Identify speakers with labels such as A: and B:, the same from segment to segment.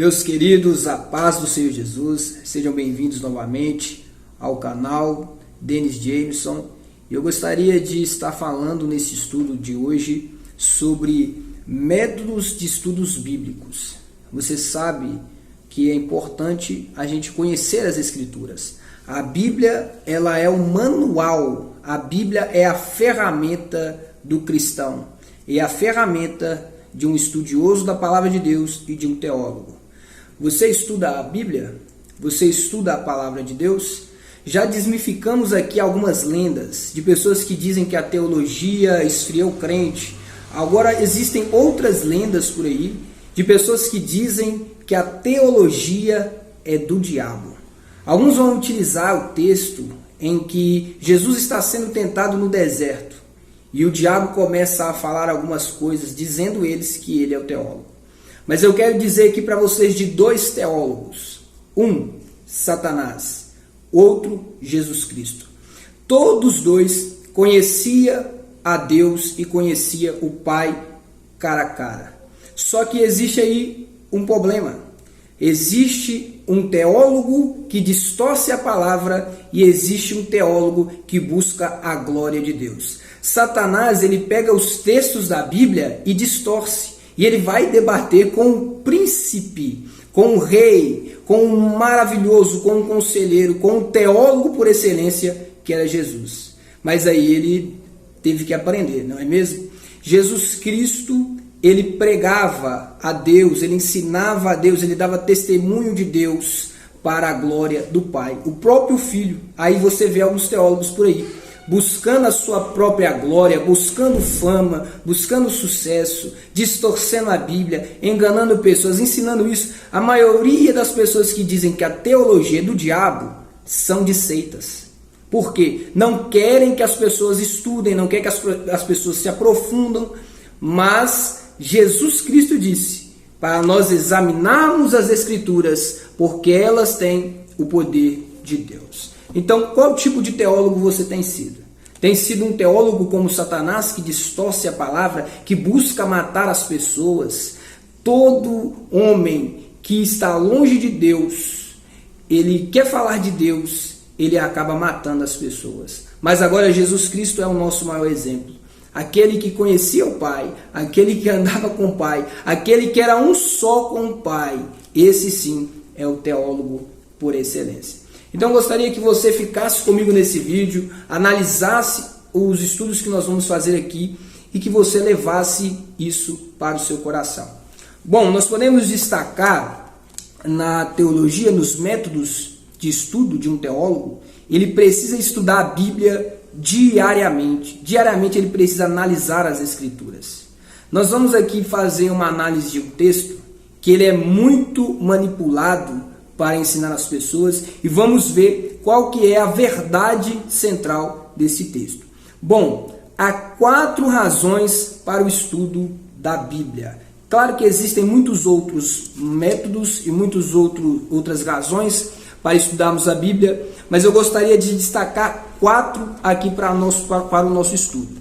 A: Meus queridos, a paz do Senhor Jesus, sejam bem-vindos novamente ao canal Dennis Jameson. Eu gostaria de estar falando nesse estudo de hoje sobre métodos de estudos bíblicos. Você sabe que é importante a gente conhecer as Escrituras. A Bíblia, ela é o manual, a Bíblia é a ferramenta do cristão, é a ferramenta de um estudioso da Palavra de Deus e de um teólogo. Você estuda a Bíblia? Você estuda a Palavra de Deus? Já desmificamos aqui algumas lendas de pessoas que dizem que a teologia esfria o crente. Agora existem outras lendas por aí de pessoas que dizem que a teologia é do diabo. Alguns vão utilizar o texto em que Jesus está sendo tentado no deserto e o diabo começa a falar algumas coisas, dizendo eles que ele é o teólogo. Mas eu quero dizer aqui para vocês de dois teólogos. Um, Satanás. Outro, Jesus Cristo. Todos dois conheciam a Deus e conheciam o Pai cara a cara. Só que existe aí um problema. Existe um teólogo que distorce a palavra e existe um teólogo que busca a glória de Deus. Satanás, ele pega os textos da Bíblia e distorce. E ele vai debater com o príncipe, com o rei, com o maravilhoso, com o conselheiro, com o teólogo por excelência, que era Jesus. Mas aí ele teve que aprender, não é mesmo? Jesus Cristo, ele pregava a Deus, ele ensinava a Deus, ele dava testemunho de Deus para a glória do Pai. O próprio Filho, aí você vê alguns teólogos por aí, buscando a sua própria glória, buscando fama, buscando sucesso, distorcendo a Bíblia, enganando pessoas, ensinando isso. A maioria das pessoas que dizem que a teologia é do diabo são de seitas. Por quê? Não querem que as pessoas estudem, não querem que as pessoas se aprofundam, mas Jesus Cristo disse para nós examinarmos as Escrituras, porque elas têm o poder de Deus. Então, qual tipo de teólogo você tem sido? Tem sido um teólogo como Satanás, que distorce a palavra, que busca matar as pessoas? Todo homem que está longe de Deus, ele quer falar de Deus, ele acaba matando as pessoas. Mas agora Jesus Cristo é o nosso maior exemplo. Aquele que conhecia o Pai, aquele que andava com o Pai, aquele que era um só com o Pai. Esse sim é o teólogo por excelência. Então gostaria que você ficasse comigo nesse vídeo, analisasse os estudos que nós vamos fazer aqui e que você levasse isso para o seu coração. Bom, nós podemos destacar na teologia, nos métodos de estudo de um teólogo, ele precisa estudar a Bíblia diariamente. Diariamente ele precisa analisar as Escrituras. Nós vamos aqui fazer uma análise de um texto que ele é muito manipulado para ensinar as pessoas e vamos ver qual que é a verdade central desse texto. Bom, há 4 razões para o estudo da Bíblia. Claro que existem muitos outros métodos e outras razões para estudarmos a Bíblia, mas eu gostaria de destacar 4 aqui para o nosso estudo.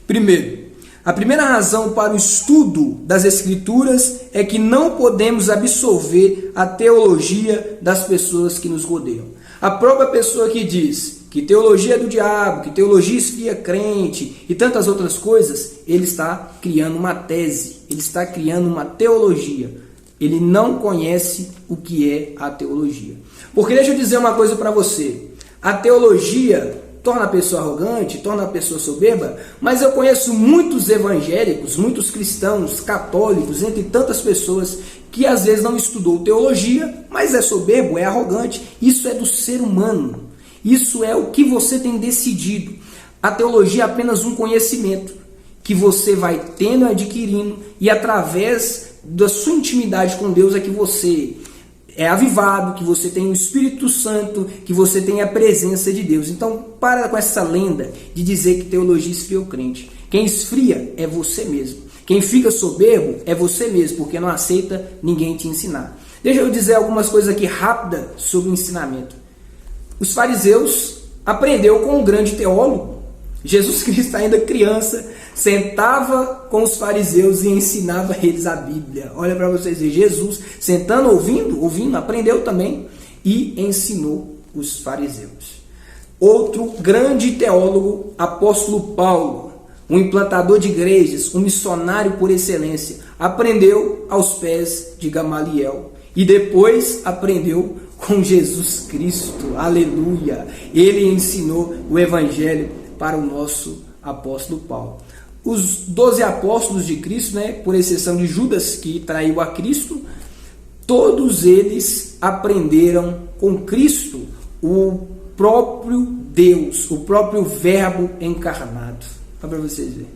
A: Primeiro, a primeira razão para o estudo das Escrituras é que não podemos absorver a teologia das pessoas que nos rodeiam. A própria pessoa que diz que teologia é do diabo, que teologia esfria crente e tantas outras coisas, ele está criando uma tese, ele está criando uma teologia. Ele não conhece o que é a teologia. Porque deixa eu dizer uma coisa para você, a teologia torna a pessoa arrogante, torna a pessoa soberba, mas eu conheço muitos evangélicos, muitos cristãos, católicos, entre tantas pessoas que às vezes não estudou teologia, mas é soberbo, é arrogante. Isso é do ser humano, isso é o que você tem decidido. A teologia é apenas um conhecimento que você vai tendo, adquirindo, e através da sua intimidade com Deus é que você é avivado, que você tem o Espírito Santo, que você tem a presença de Deus. Então, para com essa lenda de dizer que teologia esfria o crente. Quem esfria é você mesmo. Quem fica soberbo é você mesmo, porque não aceita ninguém te ensinar. Deixa eu dizer algumas coisas aqui rápidas sobre o ensinamento. Os fariseus aprenderam com um grande teólogo. Jesus Cristo ainda criança, sentava com os fariseus e ensinava eles a Bíblia. Olha para vocês verem, Jesus sentando, ouvindo, aprendeu também e ensinou os fariseus. Outro grande teólogo, apóstolo Paulo, um implantador de igrejas, um missionário por excelência, aprendeu aos pés de Gamaliel e depois aprendeu com Jesus Cristo. Aleluia! Ele ensinou o evangelho para o nosso apóstolo Paulo. Os 12 apóstolos de Cristo, por exceção de Judas, que traiu a Cristo, todos eles aprenderam com Cristo o próprio Deus, o próprio Verbo encarnado. Para vocês verem.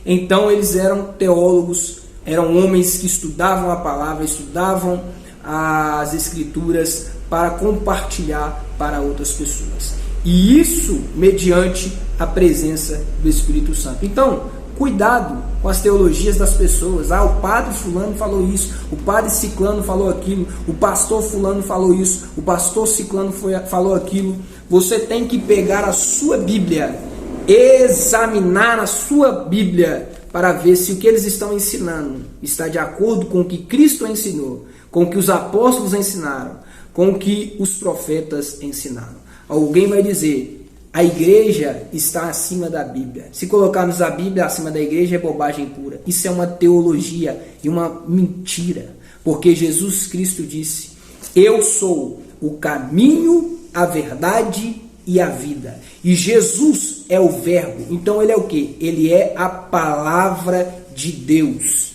A: Então eles eram teólogos, eram homens que estudavam a palavra, estudavam as Escrituras para compartilhar para outras pessoas. E isso mediante a presença do Espírito Santo. Então, cuidado com as teologias das pessoas. O padre fulano falou isso, o padre ciclano falou aquilo, o pastor fulano falou isso, o pastor ciclano falou aquilo. Você tem que pegar a sua Bíblia, examinar a sua Bíblia para ver se o que eles estão ensinando está de acordo com o que Cristo ensinou, com o que os apóstolos ensinaram, com o que os profetas ensinaram. Alguém vai dizer: a igreja está acima da Bíblia. Se colocarmos a Bíblia acima da igreja é bobagem pura. Isso é uma teologia e uma mentira. Porque Jesus Cristo disse: eu sou o caminho, a verdade e a vida. E Jesus é o Verbo. Então ele é o quê? Ele é a palavra de Deus.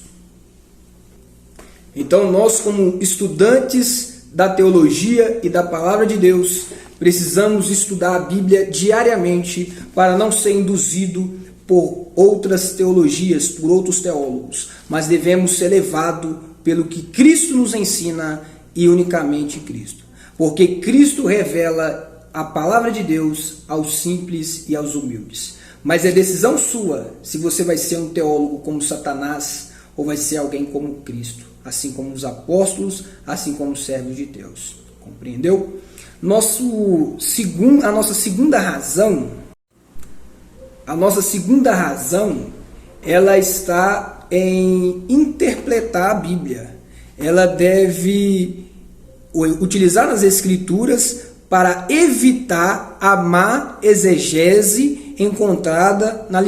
A: Então nós, como estudantes da teologia e da palavra de Deus, precisamos estudar a Bíblia diariamente para não ser induzido por outras teologias, por outros teólogos, mas devemos ser levados pelo que Cristo nos ensina e unicamente Cristo. Porque Cristo revela a palavra de Deus aos simples e aos humildes. Mas é decisão sua se você vai ser um teólogo como Satanás ou vai ser alguém como Cristo, assim como os apóstolos, assim como os servos de Deus. Compreendeu? A nossa segunda razão, ela está em interpretar a Bíblia. Ela deve utilizar as Escrituras para evitar a má exegese encontrada na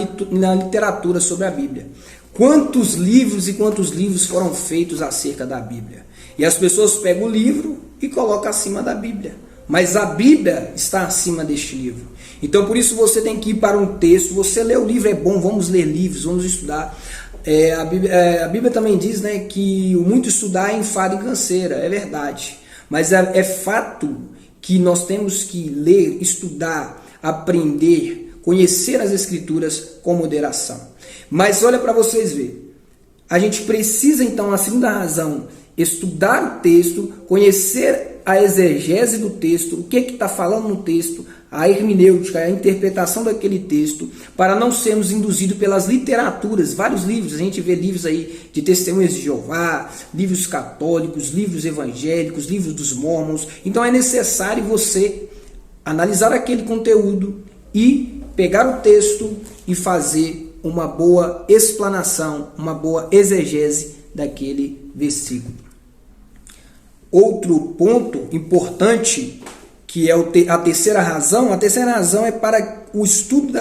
A: literatura sobre a Bíblia. Quantos livros foram feitos acerca da Bíblia? E as pessoas pegam o livro e colocam acima da Bíblia. Mas a Bíblia está acima deste livro. Então, por isso, você tem que ir para um texto. Você lê o livro, é bom, vamos ler livros, vamos estudar. A Bíblia também diz, que o muito estudar é enfado e canseira. É verdade. Mas é fato que nós temos que ler, estudar, aprender, conhecer as Escrituras com moderação. Mas olha para vocês verem. A gente precisa, então, a segunda razão, estudar o texto, conhecer a exegese do texto, o que está falando no texto, a hermenêutica, a interpretação daquele texto, para não sermos induzidos pelas literaturas, vários livros. A gente vê livros aí de Testemunhas de Jeová, livros católicos, livros evangélicos, livros dos mormons. Então é necessário você analisar aquele conteúdo e pegar o texto e fazer uma boa explanação, uma boa exegese daquele versículo. Outro ponto importante, que é a terceira razão é para o estudo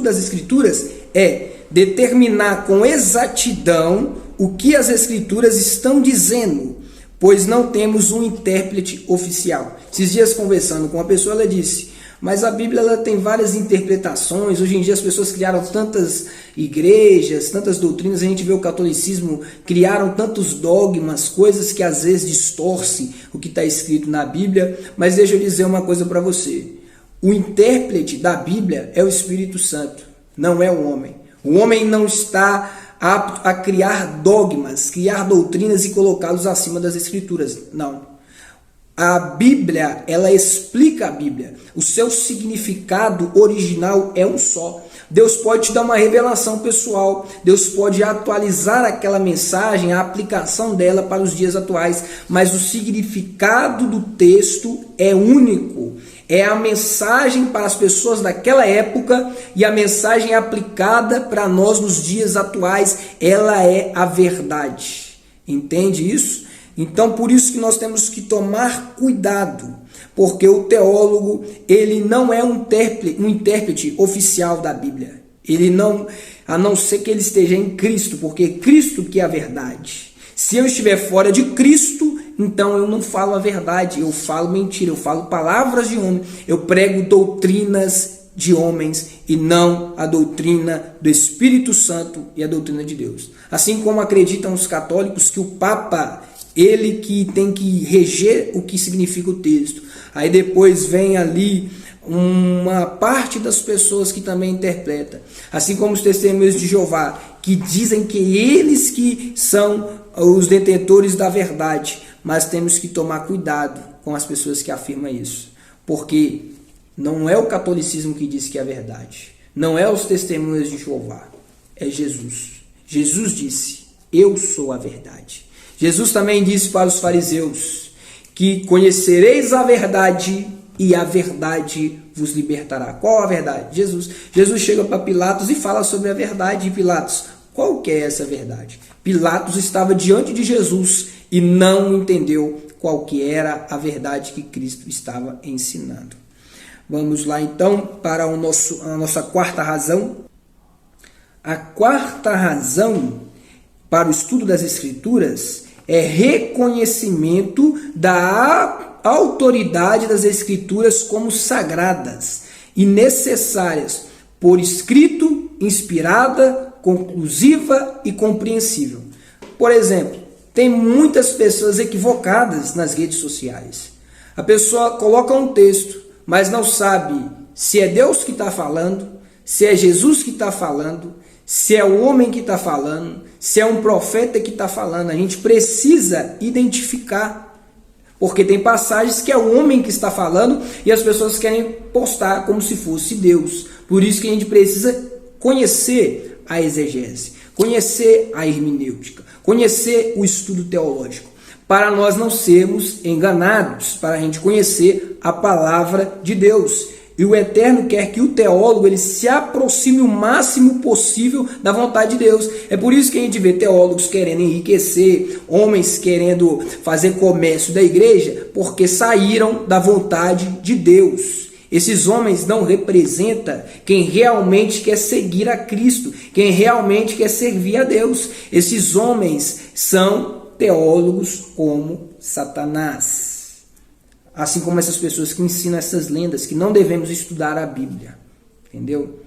A: das Escrituras, é determinar com exatidão o que as Escrituras estão dizendo, pois não temos um intérprete oficial. Esses dias, conversando com uma pessoa, ela disse: mas a Bíblia ela tem várias interpretações. Hoje em dia as pessoas criaram tantas igrejas, tantas doutrinas. A gente vê o catolicismo, criaram tantos dogmas, coisas que às vezes distorcem o que está escrito na Bíblia. Mas deixa eu dizer uma coisa para você. O intérprete da Bíblia é o Espírito Santo, não é o homem. O homem não está apto a criar dogmas, criar doutrinas e colocá-los acima das Escrituras. Não. A Bíblia, ela explica a Bíblia. O seu significado original é um só. Deus pode te dar uma revelação pessoal. Deus pode atualizar aquela mensagem, a aplicação dela para os dias atuais. Mas o significado do texto é único. é a mensagem para as pessoas daquela época e a mensagem aplicada para nós nos dias atuais, ela é a verdade. Entende isso? Então, por isso que nós temos que tomar cuidado, porque o teólogo, ele não é um intérprete oficial da Bíblia. Ele não, a não ser que ele esteja em Cristo, porque Cristo que é a verdade. Se eu estiver fora de Cristo, então eu não falo a verdade, eu falo mentira, eu falo palavras de homem, eu prego doutrinas de homens e não a doutrina do Espírito Santo e a doutrina de Deus. Assim como acreditam os católicos que o Papa, ele que tem que reger o que significa o texto. Aí depois vem ali uma parte das pessoas que também interpreta, assim como os testemunhos de Jeová, que dizem que eles que são os detentores da verdade, mas temos que tomar cuidado com as pessoas que afirmam isso, porque não é o catolicismo que diz que é verdade, não é os testemunhos de Jeová, é Jesus. Jesus disse, eu sou a verdade. Jesus também disse para os fariseus que conhecereis a verdade e a verdade vos libertará. Qual a verdade? Jesus. Jesus chega para Pilatos e fala sobre a verdade. E Pilatos, qual que é essa verdade? Pilatos estava diante de Jesus e não entendeu qual que era a verdade que Cristo estava ensinando. Vamos lá então para a nossa quarta razão. A quarta razão para o estudo das Escrituras é reconhecimento da autoridade das Escrituras como sagradas e necessárias, por escrito, inspirada, conclusiva e compreensível. Por exemplo, tem muitas pessoas equivocadas nas redes sociais. A pessoa coloca um texto, mas não sabe se é Deus que está falando, se é Jesus que está falando, se é o homem que está falando, se é um profeta que está falando. A gente precisa identificar, porque tem passagens que é o homem que está falando e as pessoas querem postar como se fosse Deus. Por isso que a gente precisa conhecer a exegese, conhecer a hermenêutica, conhecer o estudo teológico, para nós não sermos enganados, para a gente conhecer a palavra de Deus. E o Eterno quer que o teólogo ele se aproxime o máximo possível da vontade de Deus. É por isso que a gente vê teólogos querendo enriquecer, homens querendo fazer comércio da igreja, porque saíram da vontade de Deus. Esses homens não representam quem realmente quer seguir a Cristo, quem realmente quer servir a Deus. Esses homens são teólogos como Satanás. Assim como essas pessoas que ensinam essas lendas, que não devemos estudar a Bíblia. Entendeu?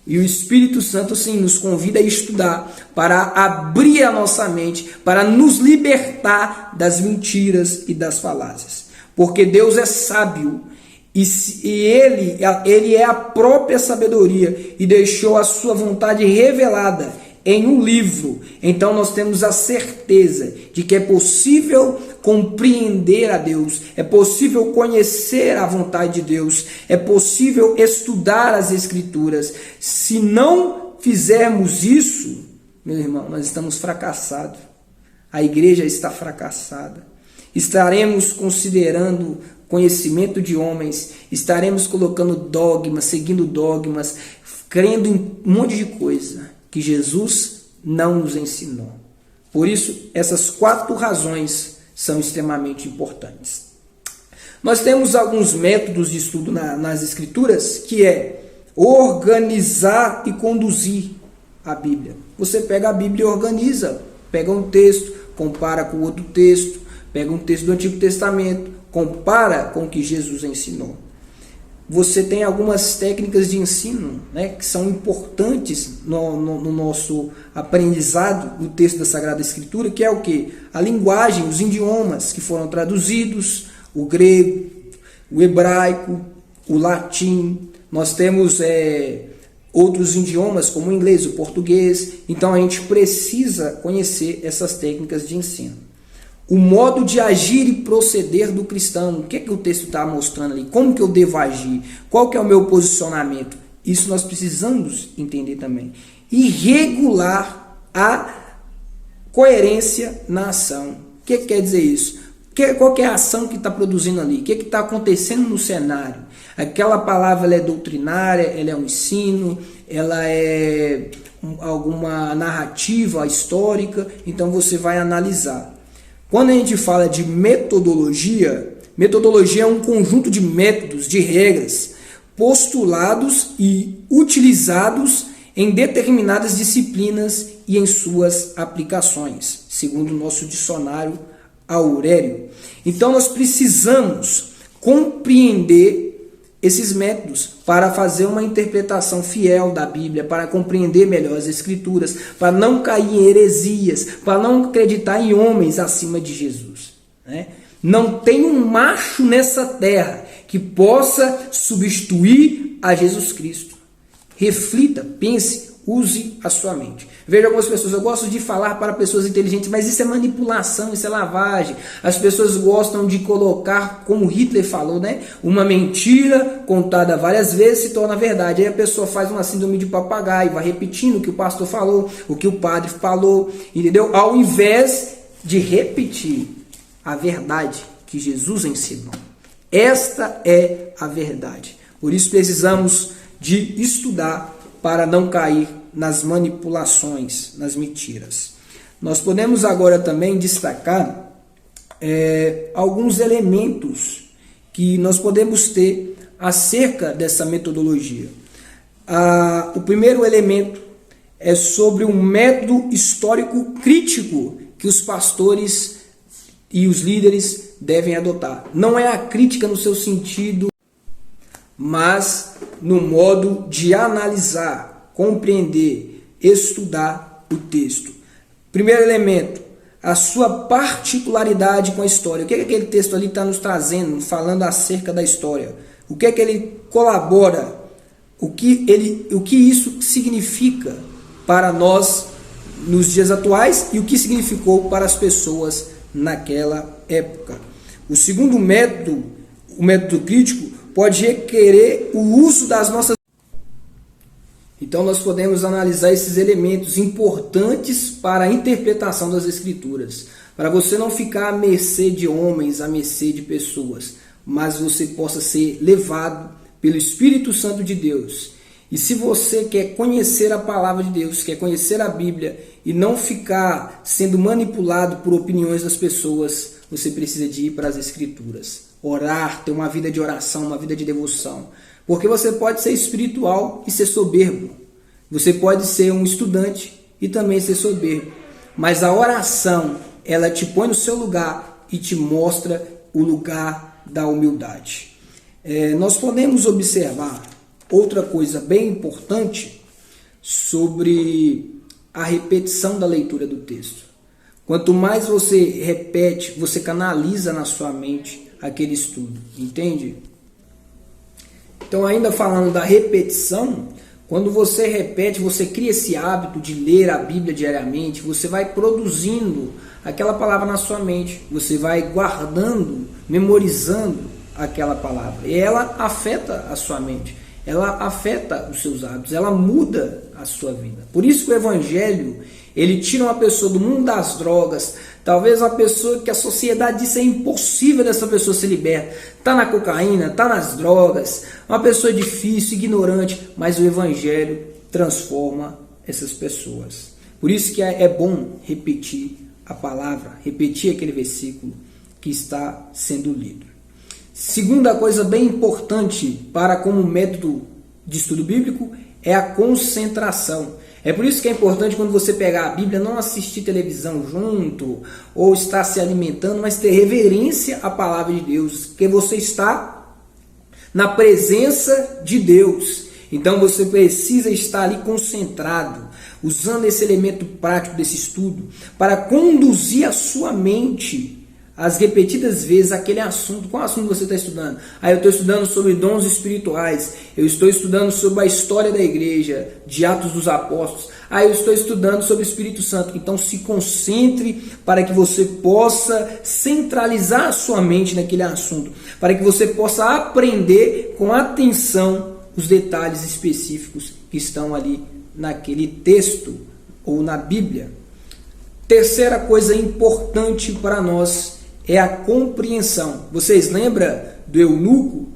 A: E o Espírito Santo, sim, nos convida a estudar, para abrir a nossa mente, para nos libertar das mentiras e das falácias. Porque Deus é sábio, e Ele é a própria sabedoria, e deixou a sua vontade revelada em um livro. Então nós temos a certeza de que é possível compreender a Deus, é possível conhecer a vontade de Deus, é possível estudar as Escrituras. Se não fizermos isso, meu irmão, nós estamos fracassados. A igreja está fracassada. Estaremos considerando conhecimento de homens, estaremos colocando dogmas, seguindo dogmas, crendo em um monte de coisa que Jesus não nos ensinou. Por isso, essas 4 razões são extremamente importantes. Nós temos alguns métodos de estudo nas Escrituras, que é organizar e conduzir a Bíblia. Você pega a Bíblia e organiza, pega um texto, compara com outro texto, pega um texto do Antigo Testamento, compara com o que Jesus ensinou. Você tem algumas técnicas de ensino, né, que são importantes no nosso aprendizado do texto da Sagrada Escritura, que é o quê? A linguagem, os idiomas que foram traduzidos, o grego, o hebraico, o latim. Nós temos outros idiomas como o inglês, o português. Então a gente precisa conhecer essas técnicas de ensino. O modo de agir e proceder do cristão. O que é que o texto está mostrando ali? Como que eu devo agir? Qual que é o meu posicionamento? Isso nós precisamos entender também. E regular a coerência na ação. O que quer dizer isso? Qual que é a ação que está produzindo ali? O que está acontecendo no cenário? Aquela palavra ela é doutrinária, ela é um ensino, ela é alguma narrativa histórica, então você vai analisar. Quando a gente fala de metodologia, metodologia é um conjunto de métodos, de regras, postulados e utilizados em determinadas disciplinas e em suas aplicações, segundo o nosso dicionário Aurélio. Então nós precisamos compreender esses métodos para fazer uma interpretação fiel da Bíblia, para compreender melhor as Escrituras, para não cair em heresias, para não acreditar em homens acima de Jesus, né? Não tem um macho nessa terra que possa substituir a Jesus Cristo. Reflita, pense, use a sua mente. Veja algumas pessoas, eu gosto de falar para pessoas inteligentes, mas isso é manipulação, isso é lavagem. As pessoas gostam de colocar, como Hitler falou, né? Uma mentira contada várias vezes se torna verdade. Aí a pessoa faz uma síndrome de papagaio, vai repetindo o que o pastor falou, o que o padre falou, entendeu? Ao invés de repetir a verdade que Jesus ensinou. Esta é a verdade. Por isso precisamos de estudar para não cair nas manipulações, nas mentiras. Nós podemos agora também destacar alguns elementos que nós podemos ter acerca dessa metodologia. O primeiro elemento é sobre um método histórico crítico que os pastores e os líderes devem adotar. Não é a crítica no seu sentido, mas no modo de analisar, compreender, estudar o texto. Primeiro elemento, a sua particularidade com a história. O que é que aquele texto ali está nos trazendo, falando acerca da história? O que é que ele colabora? O que isso significa para nós nos dias atuais e o que significou para as pessoas naquela época. O segundo método, o método crítico, pode requerer o uso das nossas... Então nós podemos analisar esses elementos importantes para a interpretação das Escrituras, para você não ficar à mercê de homens, à mercê de pessoas, mas você possa ser levado pelo Espírito Santo de Deus. E se você quer conhecer a palavra de Deus, quer conhecer a Bíblia e não ficar sendo manipulado por opiniões das pessoas, você precisa de ir para as Escrituras. Orar, ter uma vida de oração, uma vida de devoção. Porque você pode ser espiritual e ser soberbo. Você pode ser um estudante e também ser soberbo. Mas a oração, ela te põe no seu lugar e te mostra o lugar da humildade. Nós podemos observar outra coisa bem importante sobre a repetição da leitura do texto. Quanto mais você repete, você canaliza na sua mente aquele estudo, entende? Então, ainda falando da repetição, quando você repete, você cria esse hábito de ler a Bíblia diariamente, você vai produzindo aquela palavra na sua mente, você vai guardando, memorizando aquela palavra, e ela afeta a sua mente. Ela afeta os seus hábitos, ela muda a sua vida. Por isso que o Evangelho, ele tira uma pessoa do mundo das drogas, talvez uma pessoa que a sociedade disse é impossível dessa pessoa se libertar, está na cocaína, está nas drogas, uma pessoa difícil, ignorante, mas o Evangelho transforma essas pessoas. Por isso que é bom repetir a palavra, repetir aquele versículo que está sendo lido. Segunda coisa bem importante para como método de estudo bíblico é a concentração. É por isso que é importante quando você pegar a Bíblia não assistir televisão junto ou estar se alimentando, mas ter reverência à palavra de Deus, porque você está na presença de Deus. Então você precisa estar ali concentrado, usando esse elemento prático desse estudo para conduzir a sua mente as repetidas vezes aquele assunto. Qual assunto você está estudando? Eu estou estudando sobre dons espirituais, eu estou estudando sobre a história da igreja, de Atos dos Apóstolos, eu estou estudando sobre o Espírito Santo. Então se concentre para que você possa centralizar a sua mente naquele assunto, para que você possa aprender com atenção os detalhes específicos que estão ali naquele texto ou na Bíblia. Terceira coisa importante para nós é a compreensão. Vocês lembram do eunuco,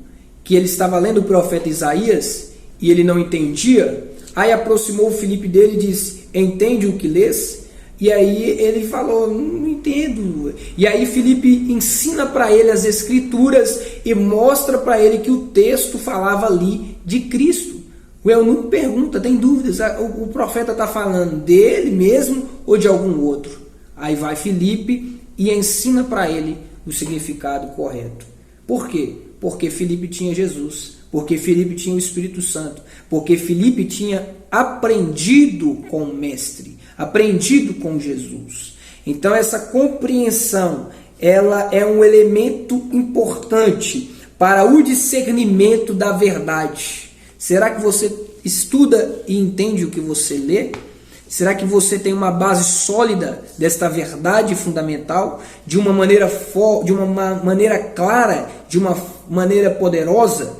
A: que ele estava lendo o profeta Isaías e ele não entendia? Aí aproximou o Filipe dele e disse: entende o que lês? E aí ele falou: não entendo. E aí Filipe ensina para ele as escrituras e mostra para ele que o texto falava ali de Cristo. O eunuco pergunta, tem dúvidas, o profeta está falando dele mesmo ou de algum outro? Aí vai Filipe e ensina para ele o significado correto. Por quê? Porque Filipe tinha Jesus, porque Filipe tinha o Espírito Santo, porque Filipe tinha aprendido com o Mestre, aprendido com Jesus. Então essa compreensão, ela é um elemento importante para o discernimento da verdade. Será que você estuda e entende o que você lê? Será que você tem uma base sólida desta verdade fundamental, de uma maneira clara, de uma maneira poderosa,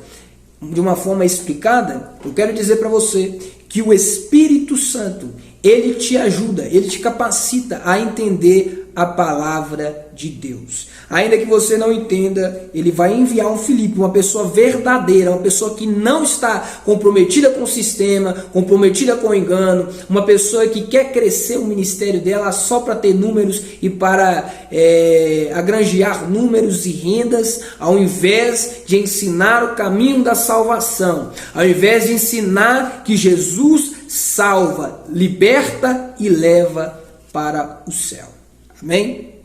A: de uma forma explicada? Eu quero dizer para você que o Espírito Santo, ele te ajuda, ele te capacita a entender a palavra de Deus. Ainda que você não entenda, ele vai enviar um Filipe, uma pessoa verdadeira, uma pessoa que não está comprometida com o sistema, comprometida com o engano, uma pessoa que quer crescer o ministério dela só para ter números e para agranjear números e rendas, ao invés de ensinar o caminho da salvação, ao invés de ensinar que Jesus salva, liberta e leva para o céu. Amém?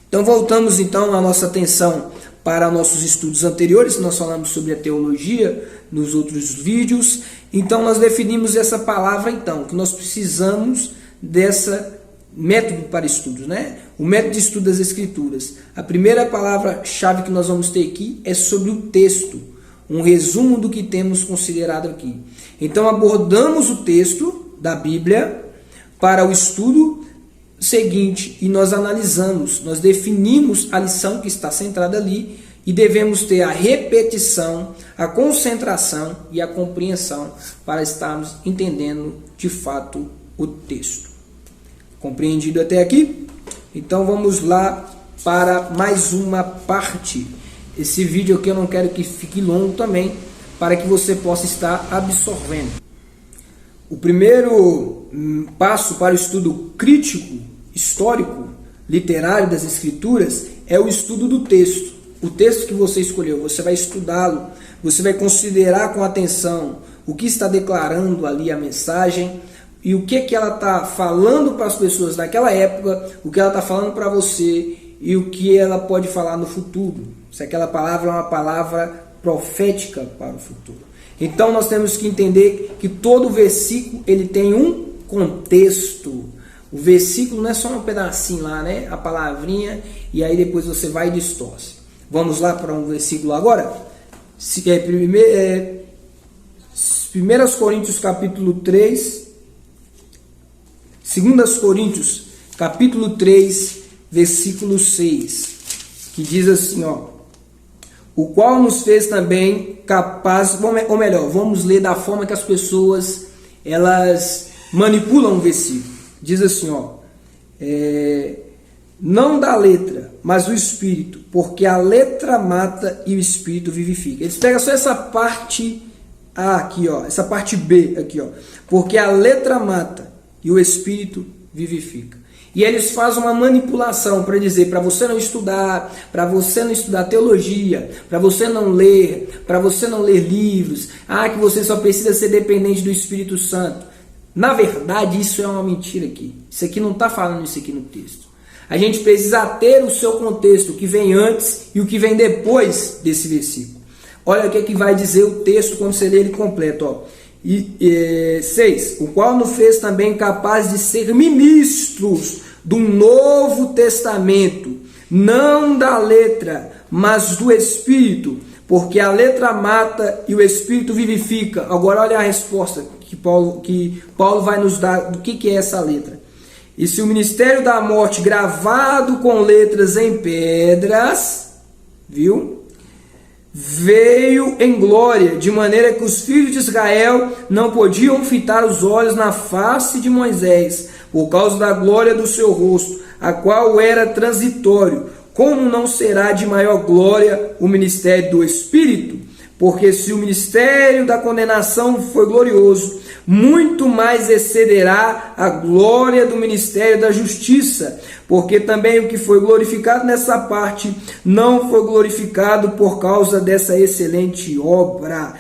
A: Então voltamos então a nossa atenção para nossos estudos anteriores. Nós falamos sobre a teologia nos outros vídeos. Então nós definimos essa palavra então, que nós precisamos dessa método para estudos, né? O método de estudo das Escrituras. A primeira palavra-chave que nós vamos ter aqui é sobre o texto, um resumo do que temos considerado aqui. Então abordamos o texto da Bíblia para o estudo seguinte e nós analisamos, nós definimos a lição que está centrada ali e devemos ter a repetição, a concentração e a compreensão para estarmos entendendo de fato o texto. Compreendido até aqui? Então vamos lá para mais uma parte. Esse vídeo aqui eu não quero que fique longo também, para que você possa estar absorvendo. O primeiro passo para o estudo crítico, histórico, literário das Escrituras é o estudo do texto. O texto que você escolheu, você vai estudá-lo, você vai considerar com atenção o que está declarando ali a mensagem e o que ela está falando para as pessoas daquela época, o que ela está falando para você e o que ela pode falar no futuro. Se aquela palavra é uma palavra profética para o futuro. Então nós temos que entender que todo versículo ele tem um contexto. O versículo não é só um pedacinho lá, né? A palavrinha, e aí depois você vai e distorce. Vamos lá para um versículo agora? 1 Coríntios capítulo 3, 2 Coríntios capítulo 3, versículo 6, que diz assim, ó: o qual nos fez também capazes, ou melhor, vamos ler da forma que as pessoas elas manipulam o versículo. Diz assim, ó, não da letra, mas do Espírito, porque a letra mata e o Espírito vivifica. Eles pegam só essa parte A aqui, ó, essa parte B aqui, ó, porque a letra mata e o Espírito vivifica. E eles fazem uma manipulação para dizer, para você não estudar, teologia, para você não ler livros, que você só precisa ser dependente do Espírito Santo. Na verdade, isso é uma mentira aqui. Isso aqui não está falando isso aqui no texto. A gente precisa ter o seu contexto, o que vem antes e o que vem depois desse versículo. Olha o que é que vai dizer o texto quando você lê ele completo. Ó. 6. O qual nos fez também capazes de ser ministros do Novo Testamento, não da letra, mas do Espírito, porque a letra mata e o Espírito vivifica. Agora olha a resposta que Paulo vai nos dar do que é essa letra. E se o ministério da morte gravado com letras em pedras, viu? Veio em glória, de maneira que os filhos de Israel não podiam fitar os olhos na face de Moisés, por causa da glória do seu rosto, a qual era transitório, como não será de maior glória o ministério do Espírito? Porque se o ministério da condenação foi glorioso, muito mais excederá a glória do ministério da justiça, porque também o que foi glorificado nessa parte não foi glorificado por causa dessa excelente obra.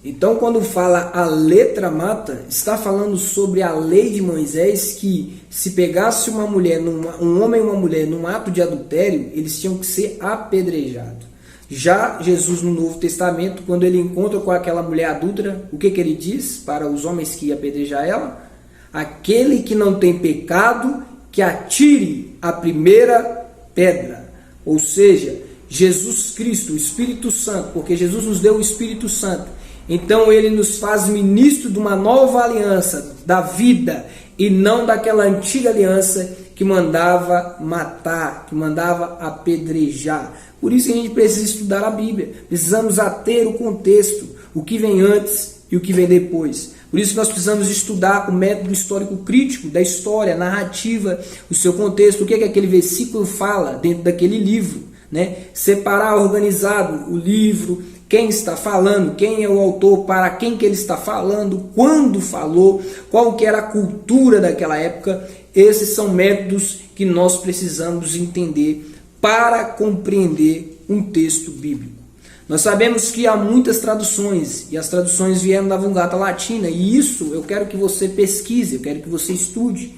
A: Então, quando fala a letra mata, está falando sobre a lei de Moisés, que se pegasse uma mulher, um homem e uma mulher num ato de adultério, eles tinham que ser apedrejados. Já Jesus no Novo Testamento, quando ele encontra com aquela mulher adúltera, o que ele diz para os homens que iam apedrejar ela? Aquele que não tem pecado, que atire a primeira pedra. Ou seja, Jesus Cristo, o Espírito Santo, porque Jesus nos deu o Espírito Santo. Então ele nos faz ministro de uma nova aliança, da vida, e não daquela antiga aliança que mandava matar, que mandava apedrejar. Por isso que a gente precisa estudar a Bíblia. Precisamos ater o contexto, o que vem antes e o que vem depois. Por isso que nós precisamos estudar o método histórico crítico da história, narrativa, o seu contexto, o que aquele versículo fala dentro daquele livro, né? Separar organizado o livro, quem está falando, quem é o autor, para quem que ele está falando, quando falou, qual que era a cultura daquela época. Esses são métodos que nós precisamos entender para compreender um texto bíblico. Nós sabemos que há muitas traduções, e as traduções vieram da Vulgata Latina, e isso eu quero que você pesquise, eu quero que você estude,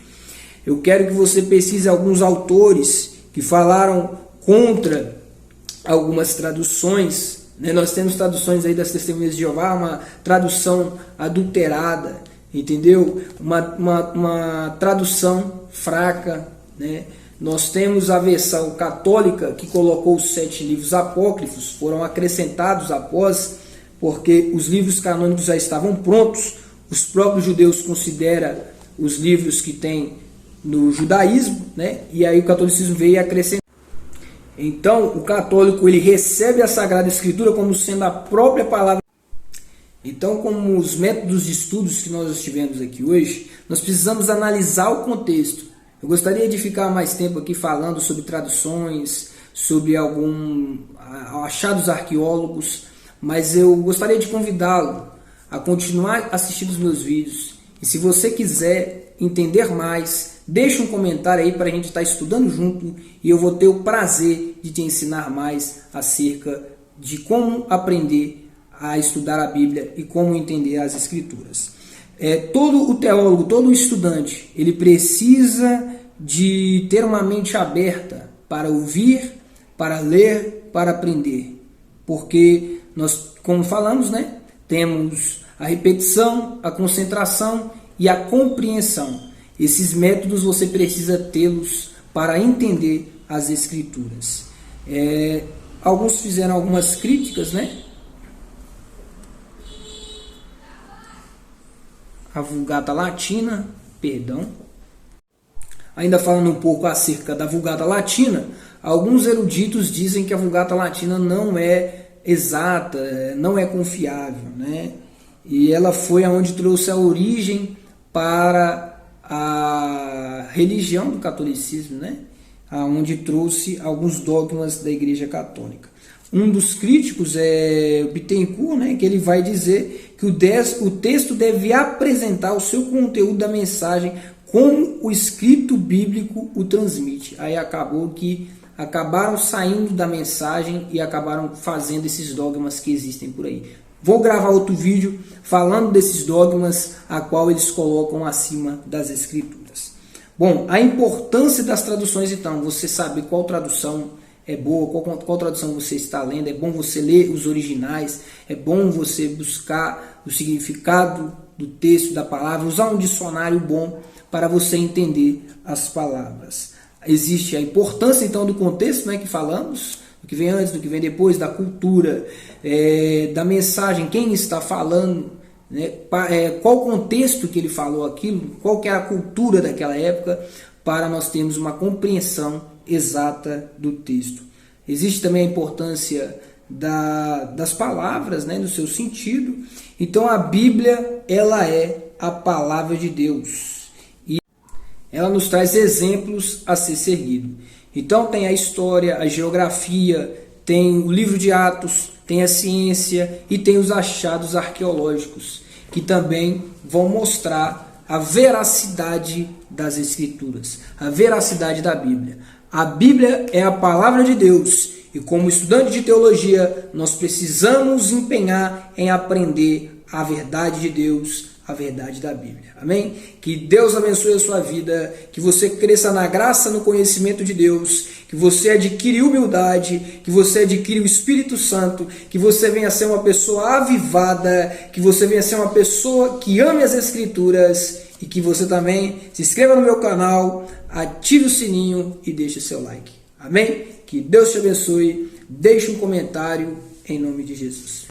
A: eu quero que você pesquise alguns autores que falaram contra algumas traduções. Nós temos traduções aí das Testemunhas de Jeová, uma tradução adulterada, entendeu? Uma tradução fraca, né? Nós temos a versão católica que colocou os 7 livros apócrifos, foram acrescentados após, porque os livros canônicos já estavam prontos. Os próprios judeus consideram os livros que tem no judaísmo, né? E aí o catolicismo veio e acrescentou. Então, o católico ele recebe a Sagrada Escritura como sendo a própria palavra. Então, como os métodos de estudos que nós estivemos aqui hoje, nós precisamos analisar o contexto. Eu gostaria de ficar mais tempo aqui falando sobre traduções, sobre alguns achados arqueólogos, mas eu gostaria de convidá-lo a continuar assistindo os meus vídeos. E se você quiser entender mais, deixa um comentário aí para a gente estar estudando junto, e eu vou ter o prazer de te ensinar mais acerca de como aprender a estudar a Bíblia e como entender as Escrituras. Todo o teólogo, todo o estudante, ele precisa de ter uma mente aberta para ouvir, para ler, para aprender. Porque nós, como falamos, né, temos a repetição, a concentração e a compreensão. Esses métodos você precisa tê-los para entender as Escrituras. Alguns fizeram algumas críticas, né? A Vulgata Latina, perdão. Ainda falando um pouco acerca da Vulgata Latina, alguns eruditos dizem que a Vulgata Latina não é exata, não é confiável, né? E ela foi aonde trouxe a origem para a religião do catolicismo, né? Onde trouxe alguns dogmas da Igreja Católica. Um dos críticos é o Bittencourt, né? Que ele vai dizer que o texto deve apresentar o seu conteúdo da mensagem como o escrito bíblico o transmite. Aí acabaram saindo da mensagem e acabaram fazendo esses dogmas que existem por aí. Vou gravar outro vídeo falando desses dogmas a qual eles colocam acima das Escrituras. Bom, a importância das traduções, então, você sabe qual tradução é boa, qual tradução você está lendo, é bom você ler os originais, é bom você buscar o significado do texto, da palavra, usar um dicionário bom para você entender as palavras. Existe a importância, então, do contexto, né, que falamos, do que vem antes, do que vem depois, da cultura, da mensagem, quem está falando, né, qual o contexto que ele falou aquilo, qual que era a cultura daquela época, para nós termos uma compreensão exata do texto. Existe também a importância das palavras, né, no seu sentido. Então a Bíblia, ela é a palavra de Deus. E ela nos traz exemplos a ser seguido. Então tem a história, a geografia, tem o livro de Atos, tem a ciência e tem os achados arqueológicos, que também vão mostrar a veracidade das Escrituras, a veracidade da Bíblia. A Bíblia é a palavra de Deus e, como estudante de teologia, nós precisamos empenhar em aprender a verdade de Deus, a verdade da Bíblia. Amém? Que Deus abençoe a sua vida, que você cresça na graça, no conhecimento de Deus, que você adquire humildade, que você adquire o Espírito Santo, que você venha ser uma pessoa avivada, que você venha ser uma pessoa que ame as Escrituras e que você também se inscreva no meu canal, ative o sininho e deixe o seu like. Amém? Que Deus te abençoe. Deixe um comentário em nome de Jesus.